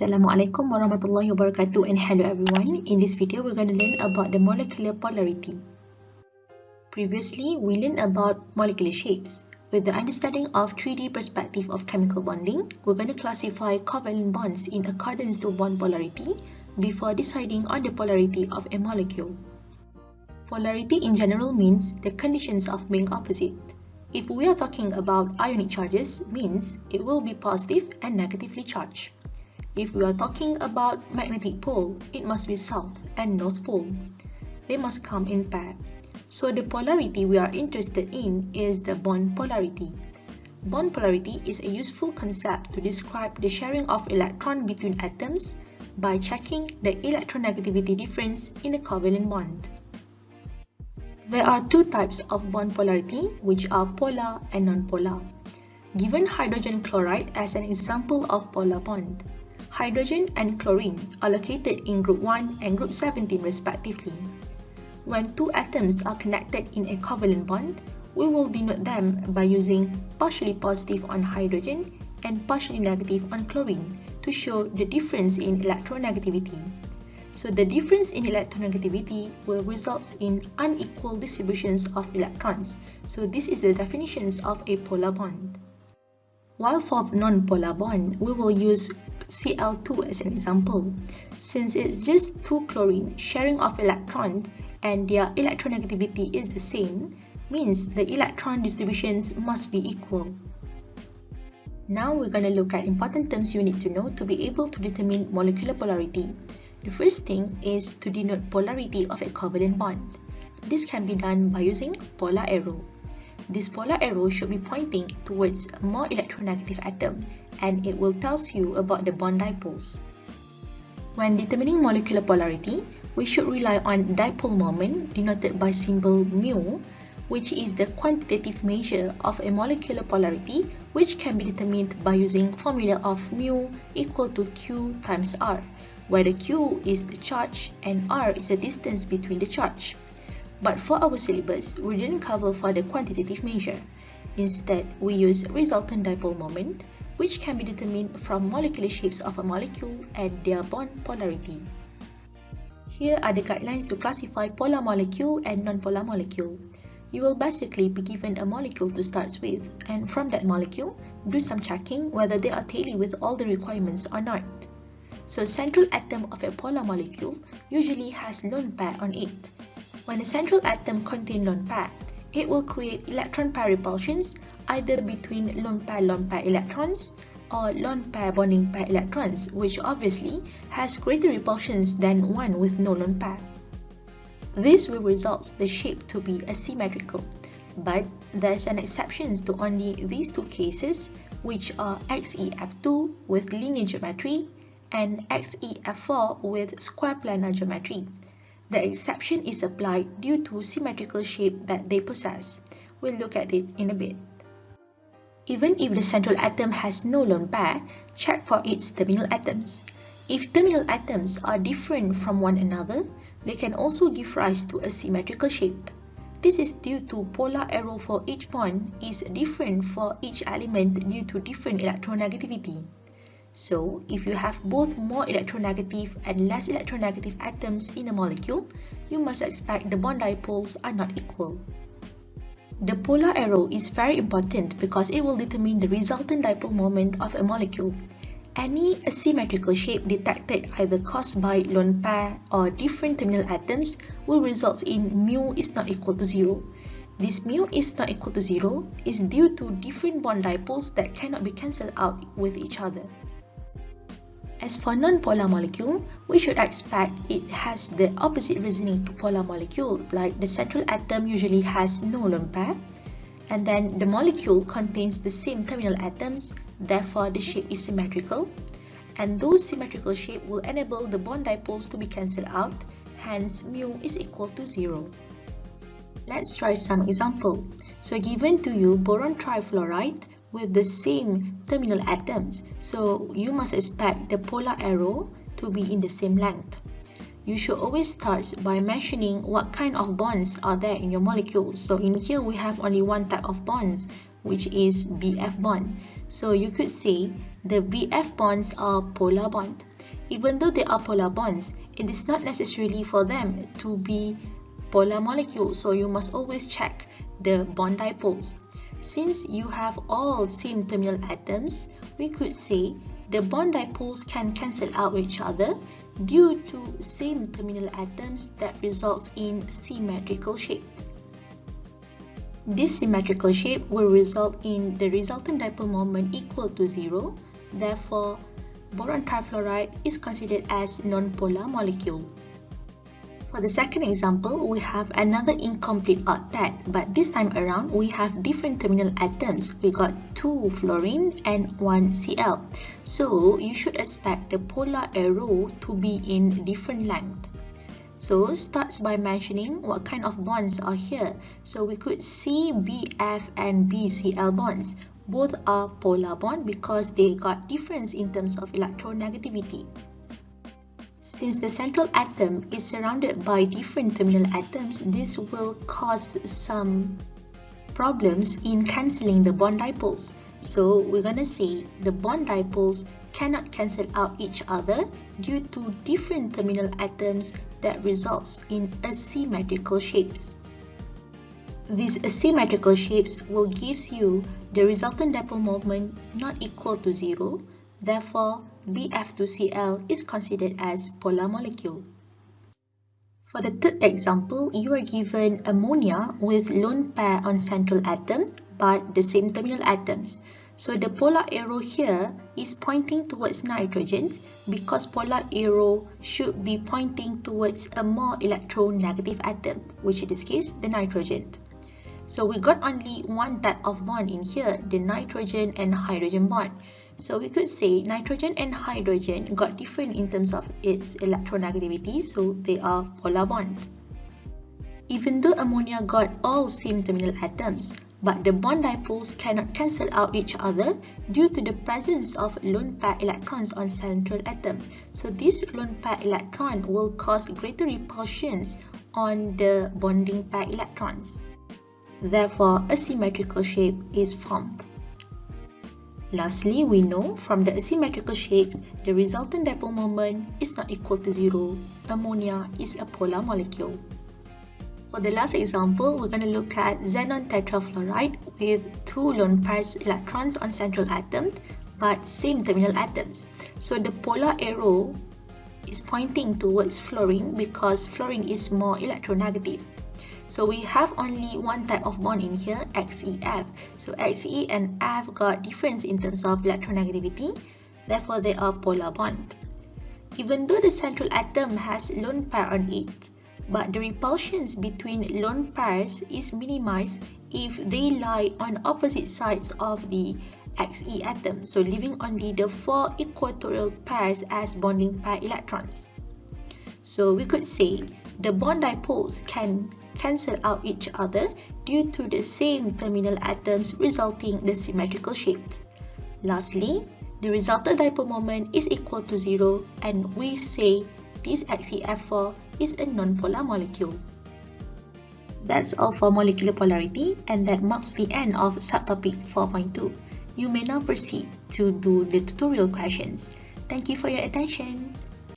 Assalamualaikum warahmatullahi wabarakatuh and hello everyone. In this video, we're going to learn about the molecular polarity. Previously, we learned about molecular shapes. With the understanding of 3D perspective of chemical bonding, we're going to classify covalent bonds in accordance to bond polarity before deciding on the polarity of a molecule. Polarity in general means the conditions of being opposite. If we are talking about ionic charges, means it will be positive and negatively charged. If we are talking about magnetic pole, it must be south and north pole. They must come in pair. So the polarity we are interested in is the bond polarity. Bond polarity is a useful concept to describe the sharing of electron between atoms by checking the electronegativity difference in a covalent bond. There are two types of bond polarity, which are polar and nonpolar. Given hydrogen chloride as an example of polar bond, hydrogen and chlorine are located in group 1 and group 17 respectively. When two atoms are connected in a covalent bond, we will denote them by using partially positive on hydrogen and partially negative on chlorine to show the difference in electronegativity. So the difference in electronegativity will result in unequal distributions of electrons. So this is the definitions of a polar bond. While for non-polar bond, we will use Cl2 as an example. Since it's just two chlorine sharing of electrons and their electronegativity is the same, means the electron distributions must be equal. Now we're going to look at important terms you need to know to be able to determine molecular polarity. The first thing is to denote polarity of a covalent bond. This can be done by using polar arrow. This polar arrow should be pointing towards a more electronegative atom, and it will tell you about the bond dipoles. When determining molecular polarity, we should rely on dipole moment denoted by symbol mu, which is the quantitative measure of a molecular polarity, which can be determined by using formula of mu equal to Q times R, where the Q is the charge and R is the distance between the charge. But for our syllabus, we didn't cover for the quantitative measure. Instead, we use resultant dipole moment, which can be determined from molecular shapes of a molecule and their bond polarity. Here are the guidelines to classify polar molecule and nonpolar molecule. You will basically be given a molecule to start with, and from that molecule, do some checking whether they are tally with all the requirements or not. So central atom of a polar molecule usually has lone pair on it. When a central atom contains lone pair, it will create electron pair repulsions either between lone pair electrons or lone pair bonding pair electrons, which obviously has greater repulsions than one with no lone pair. This will result the shape to be asymmetrical, but there's an exception to only these two cases, which are XeF2 with linear geometry and XeF4 with square planar geometry. The exception is applied due to symmetrical shape that they possess. We'll look at it in a bit. Even if the central atom has no lone pair, check for its terminal atoms. If terminal atoms are different from one another, they can also give rise to a symmetrical shape. This is due to polar arrow for each bond is different for each element due to different electronegativity. So, if you have both more electronegative and less electronegative atoms in a molecule, you must expect the bond dipoles are not equal. The polar arrow is very important because it will determine the resultant dipole moment of a molecule. Any asymmetrical shape detected either caused by lone pair or different terminal atoms will result in mu is not equal to 0. This mu is not equal to 0 is due to different bond dipoles that cannot be cancelled out with each other. As for non-polar molecule, we should expect it has the opposite reasoning to polar molecule, like the central atom usually has no lone pair, and then the molecule contains the same terminal atoms, therefore the shape is symmetrical, and those symmetrical shape will enable the bond dipoles to be cancelled out, hence mu is equal to 0. Let's try some example. So given to you boron trifluoride with the same terminal atoms, so you must expect the polar arrow to be in the same length. You should always start by mentioning what kind of bonds are there in your molecule. So in here we have only one type of bonds, which is BF bond. So you could say the BF bonds are polar bond. Even though they are polar bonds, it is not necessarily for them to be polar molecules, so you must always check the bond dipoles. Since you have all same terminal atoms, we could say the bond dipoles can cancel out each other due to same terminal atoms that results in symmetrical shape. This symmetrical shape will result in the resultant dipole moment equal to 0. Therefore, boron trifluoride is considered as non-polar molecule. For the second example, we have another incomplete octet, but this time around we have different terminal atoms. We got 2 fluorine and 1 Cl. So you should expect the polar arrow to be in different length. So starts by mentioning what kind of bonds are here. So we could see BF and BCl bonds. Both are polar bond because they got difference in terms of electronegativity. Since the central atom is surrounded by different terminal atoms, this will cause some problems in cancelling the bond dipoles. So we're gonna say the bond dipoles cannot cancel out each other due to different terminal atoms that results in asymmetrical shapes. These asymmetrical shapes will gives you the resultant dipole moment not equal to 0. Therefore, BF2Cl is considered as polar molecule. For the third example, you are given ammonia with lone pair on central atom but the same terminal atoms. So the polar arrow here is pointing towards nitrogen because polar arrow should be pointing towards a more electronegative atom, which in this case, the nitrogen. So we got only one type of bond in here, the nitrogen and hydrogen bond. So we could say nitrogen and hydrogen got different in terms of its electronegativity, so they are polar bond. Even though ammonia got all same terminal atoms, but the bond dipoles cannot cancel out each other due to the presence of lone pair electrons on central atom. So this lone pair electron will cause greater repulsions on the bonding pair electrons. Therefore, a symmetrical shape is formed. Lastly, we know from the asymmetrical shapes, the resultant dipole moment is not equal to 0. Ammonia is a polar molecule. For the last example, we're going to look at xenon tetrafluoride with 2 lone pairs electrons on central atom, but same terminal atoms. So the polar arrow is pointing towards fluorine because fluorine is more electronegative. So we have only one type of bond in here, XeF. So Xe and F got difference in terms of electronegativity, therefore they are polar bond. Even though the central atom has lone pair on it, but the repulsions between lone pairs is minimized if they lie on opposite sides of the Xe atom, so leaving only the 4 equatorial pairs as bonding pair electrons. So we could say the bond dipoles can cancel out each other due to the same terminal atoms, resulting in the symmetrical shape. Lastly, the resultant dipole moment is equal to 0, and we say this XeF4 is a non-polar molecule. That's all for molecular polarity, and that marks the end of subtopic 4.2. You may now proceed to do the tutorial questions. Thank you for your attention.